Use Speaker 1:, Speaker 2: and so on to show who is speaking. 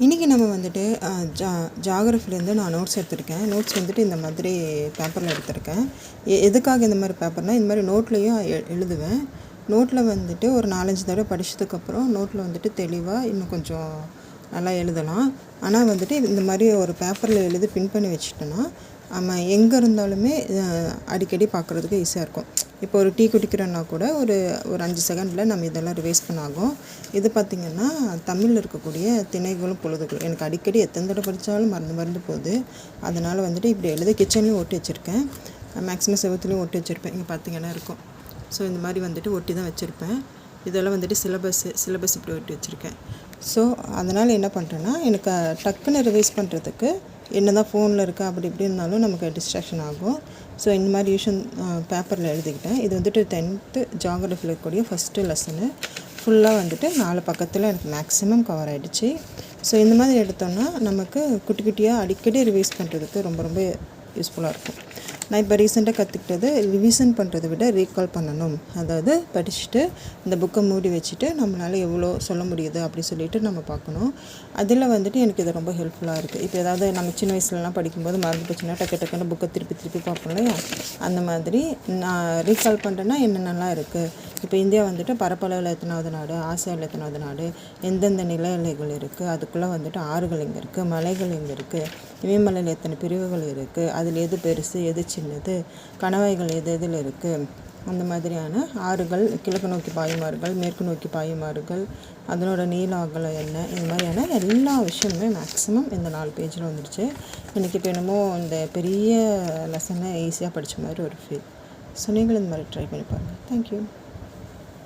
Speaker 1: இன்றைக்கி நம்ம வந்துட்டு ஜாகிரஃபிலேருந்து நான் நோட்ஸ் எடுத்திருக்கேன். நோட்ஸ் வந்துட்டு இந்த மாதிரி பேப்பரில் எடுத்திருக்கேன். எதுக்காக இந்த மாதிரி பேப்பர்னால், இந்த மாதிரி நோட்லேயும் எழுதுவேன். நோட்டில் வந்துட்டு ஒரு 4-5 தடவை படித்ததுக்கப்புறம் நோட்டில் வந்துட்டு தெளிவாக இன்னும் கொஞ்சம் நல்லா எழுதலாம். ஆனால் வந்துட்டு இந்த மாதிரி ஒரு பேப்பரில் எழுதி பின் பண்ணி வச்சுட்டோன்னா நம்ம எங்கே இருந்தாலுமே அடிக்கடி பார்க்குறதுக்கு ஈஸியாக இருக்கும். இப்போ ஒரு டீ குடிக்கிறோன்னா கூட ஒரு 5 செகண்டில் நம்ம இதெல்லாம் ரிவைஸ் பண்ண ஆகும். இது பார்த்திங்கன்னா தமிழில் இருக்கக்கூடிய திணைகளும் பொழுதுகளும் எனக்கு அடிக்கடி எத்தனை தடவை படித்தாலும் மறந்து போகுது. அதனால் வந்துட்டு இப்படி எழுத கிச்சன்லேயும் ஒட்டி வச்சுருக்கேன். மேக்ஸிமம் செவத்துலேயும் ஒட்டி வச்சுருப்பேன். இங்கே பார்த்திங்கன்னா இருக்கும். ஸோ இந்த மாதிரி வந்துட்டு ஒட்டி தான் வச்சுருப்பேன். இதெல்லாம் வந்துட்டு சிலபஸ் இப்படி ஒட்டி வச்சுருக்கேன். ஸோ அதனால் என்ன பண்ணுறேன்னா, எனக்கு டக்குன்னு ரிவைஸ் பண்ணுறதுக்கு என்ன தான் ஃபோனில் இருக்கா அப்படி இப்படி இருந்தாலும் நமக்கு டிஸ்ட்ராக்ஷன் ஆகும். ஸோ இந்த மாதிரி பேப்பரில் எழுதிக்கிட்டேன். இது வந்துட்டு 10th ஜாகிரஃபியில் இருக்கக்கூடிய ஃபஸ்ட்டு லெசனு. ஃபுல்லாக வந்துட்டு 4 பக்கத்தில் எனக்கு மேக்ஸிமம் கவர் ஆகிடுச்சு. ஸோ இந்த மாதிரி எடுத்தோன்னா நமக்கு குட்டி குட்டியாக அடிக்கடி ரிவைஸ் பண்ணுறதுக்கு ரொம்ப யூஸ்ஃபுல்லாக இருக்கும். நான் இப்போ ரீசெண்டாக கற்றுக்கிட்டது ரிவிஷன் பண்ணுறதை விட ரீகால் பண்ணணும். அதாவது படிச்சுட்டு இந்த புக்கை மூடி வச்சுட்டு நம்மளால் எவ்வளோ சொல்ல முடியுது அப்படி சொல்லிட்டு நம்ம பார்க்கணும். அதில் வந்துட்டு எனக்கு இது ரொம்ப ஹெல்ப்ஃபுல்லாக இருக்குது. இப்போ ஏதாவது நம்ம சின்ன வயசுலலாம் படிக்கும்போது மறந்து போச்சுன்னா டக்குன்னு புக்கை திருப்பி பார்ப்போம் இல்லையா? அந்த மாதிரி நான் ரீகால் பண்ணுறேன்னா என்னென்னலாம் இருக்குது. இப்போ இந்தியா வந்துட்டு பரப்பளவில் எத்தனாவது நாடு, ஆசியாவில் எத்தனாவது நாடு, எந்தெந்த நில எல்லைகள் இருக்குது, அதுக்குள்ளே வந்துட்டு ஆறுகள் எங்கே இருக்குது, மலைகள் எங்கே இருக்குது, இமயமலையில் எத்தனை பிரிவுகள் இருக்குது, அதில் எது பெருசு எது சின்னது, கணவாய்கள் எதில் இருக்குது, அந்த மாதிரியான ஆறுகள், கிழக்கு நோக்கி பாயும் ஆறுகள், மேற்கு நோக்கி பாயும் ஆறுகள், அதனோட நீள அகலம் என்ன, இந்த மாதிரியான எல்லா விஷயமுமே மேக்ஸிமம் இந்த 4 பேஜில் வந்துடுச்சு. எனக்கு இப்போ என்னமோ இந்த பெரிய லெசனை ஈஸியாக படித்த மாதிரி ஒரு ஃபீல். ஸோ நீங்களும் இந்த மாதிரி ட்ரை பண்ணி பாருங்கள். தேங்க்யூ.